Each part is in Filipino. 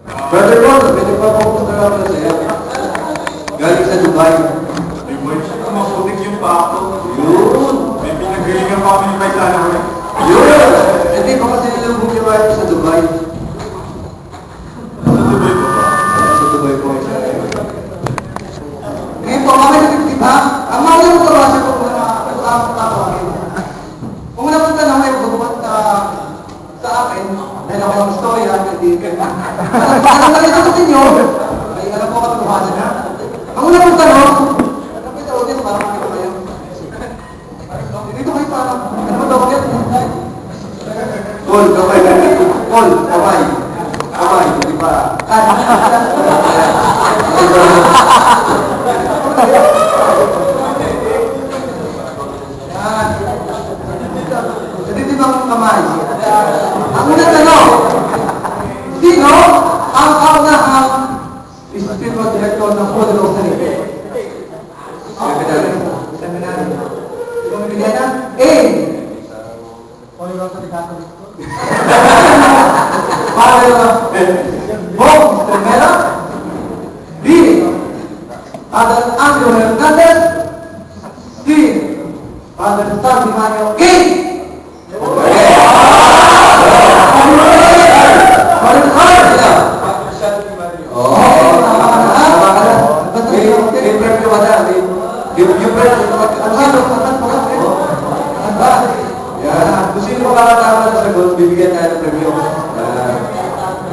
Brother Ron, pwede pa po ito na ako sa'yo. Galing sa Dubai. Ay, boy, maputik yung pa ako. Yun. May pinagalingan pa kami ni Paitano. Yun. Hindi pa kasi nilubog yung wife sa Dubai. Sa Dubai po ba? Sa Dubai po. Ngayon po, kami nagtiba. Ang mga yung tawasa ko kung nakakatawa. Kung napunta na may bubuhat sa akin, dahil ako yung story, hindi ka. Parang nalitakutin nyo, ay alam ko katuhasan na. Ang una pong tanong, nakita ko din, parang makita kayo. Dito kayo parang, ano ba daw yan? Paul, kamay. Paul, kamay. Kamay, hindi pa. Jadi di bang kamay. Ang una tanong, sino ang kaunahang spiritual director ng Holy Rosary? Seminary. Yung pilihan na? A. Holy Rosary Catholic. Father Bob Mera. B. Father Andrew Hernandez. C. Father Star Dimanio King. Bibigyan tayo ng premyo.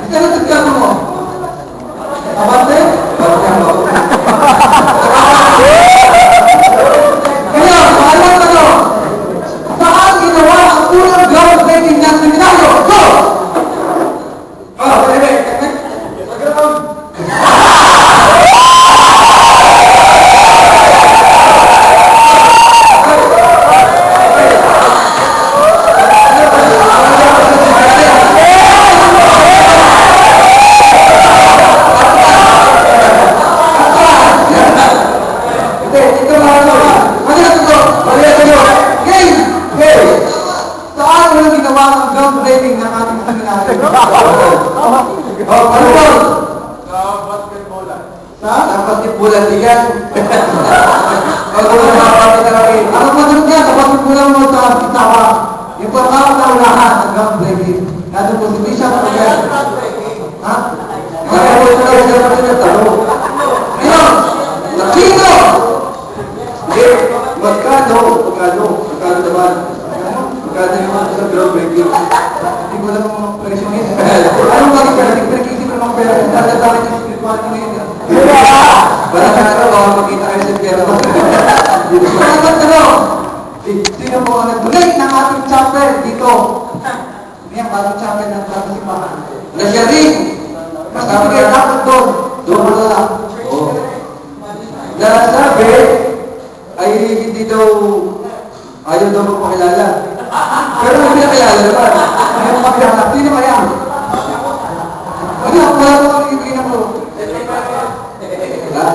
Ito na tignan mo. Abante? Bakit mo? Kaya, paalam ka no? Saan ginawa ang unang groundbreaking ng seminaryo? Go! Dapat bulan diyan. Ang masunod niya, kapag kulang mo sa bitawa, yung pagkakaunahan ng groundbreaking. Nandun po si Bishop Miguel. Ha? Kaya po siya lang siya natin yung talo. Ngayon, sino? Hindi, magkano naman? Magkano naman sa groundbreaking? Hindi ko alam ang presyo ngayon. Anong bakit ka? Hindi pinag-isip ng mga pera. Dahil sa akin yung spirituality ngayon. Parang ano, baka makita kayo sa pera mo. Salamat ano? Sino po ang nag-donate ng ating chapel dito? Yan, bagong chapel ng Plato Simbahan. Nasya rin. Mas ibigay dapat doon. Doon mo lang. Oo. Nasabi ay hindi daw ayaw daw magpakilala. Pero may pinakilala naman. Ngayon magkakap. Sino ba yan? Ano, wala mo kami ibigay na ko. Ha?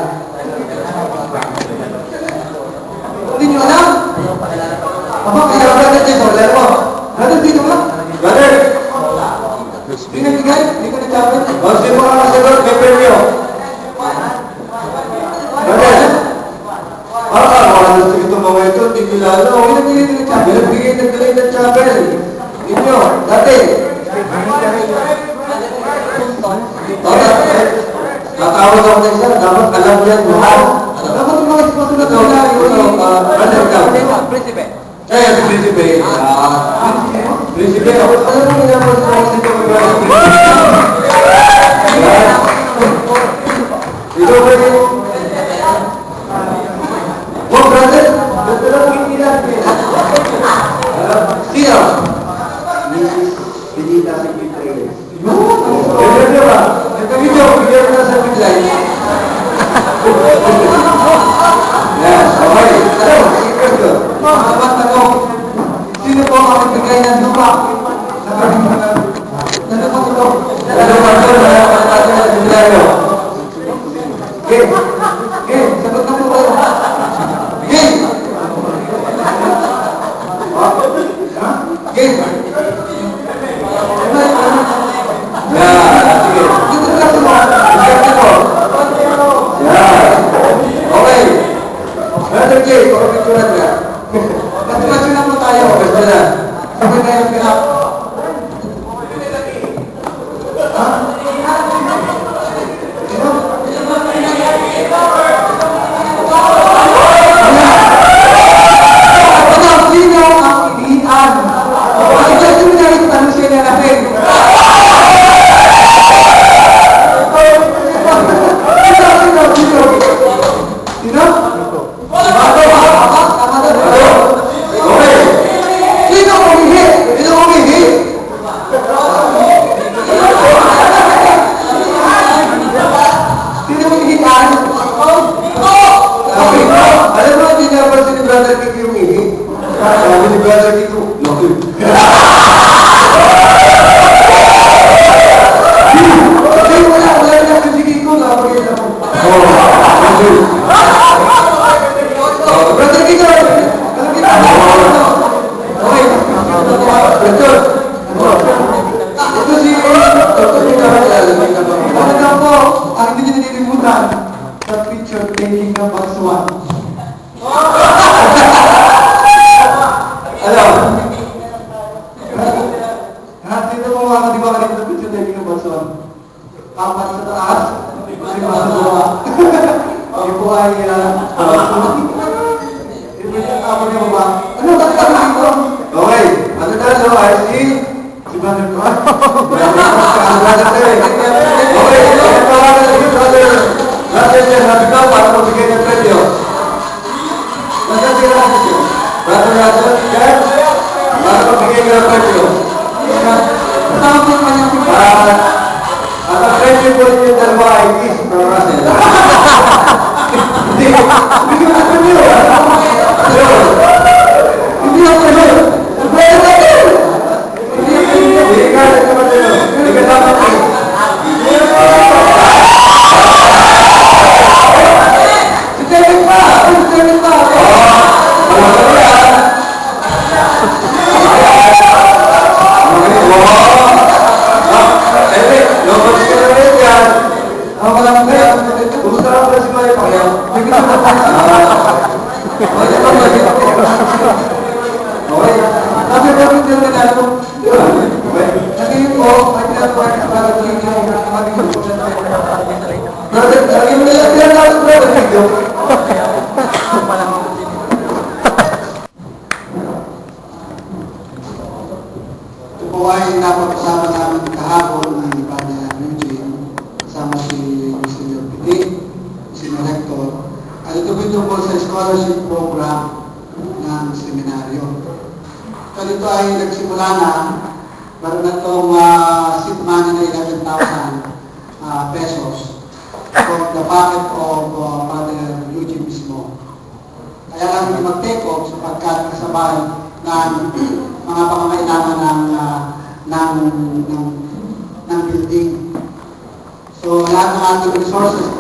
Hindi nyo alam? Aba, kaya ba natin ito? Alam mo? Brother, dito ba? Brother! Hindi nagbigay? Hindi ko na-chapel? O, sino ka masagot? May premyo. Brother! Malas ito mga ito. Hindi kilala. Hindi nagbigay ng chapel? Nagbigay ng chapel. Inyo, dati. Tatawag ako na isa. Dapat alam yan. Dapat yung mga sipasunod So, na yung brother ka. Prinsipe. Eh, si Prinsipe. Prinsipe. Alam mo nila po sa mga sito ko ba? Ito ba yun? Oh, brother. Brother lang hindi natin. Sino? Hindi natin pinagay. Brother nyo ba? Nagkami nyo, bigyan mo na sa pinagay. Yes, okay. Ano? Secret ko. Mga tanong, sino po ang nagbigay ng lupa? Nandun po ito. apat sa taas, 5 sa baba. Ito po ay, ito yung apat sa baba. Ano ba ito dito? Okay, ano na so, ay si Brother Juan. Okay, tawagan na si Brother Jen Rabito para magbigay ng premyo. Nasaan si Rabito? Brother Jen, para magbigay ng premyo. Kasama po yung kanyang At ang premyo po yung dalawa ay kiss from Russell. Hindi ko na premyo. Hindi ako premyo. Hindi ka na premyo. Hindi ka dapat kiss. Si Kevin pa! Si Kevin pa! Walang kaya. Kumusta ka pala si Maria Pacquiao? Okay. Sabi ko rin din na ito. Naging po, may tinatawag na parang video na maging Brother, lagi mo nila tinatawag brother video. ito po ay napag-usama namin kahapon ng Brother Eugene kasama si Mr. Pitik, si Rector. At ito po tungkol sa scholarship program ng seminaryo. Ito ay nagsimula na, meron na itong seed money na 11,000 pesos from the pocket of Brother Eugene mismo. Kaya lang hindi mag-take off sapagkat kasabay ng mga pangangailangan ng building. So lahat ng ating resources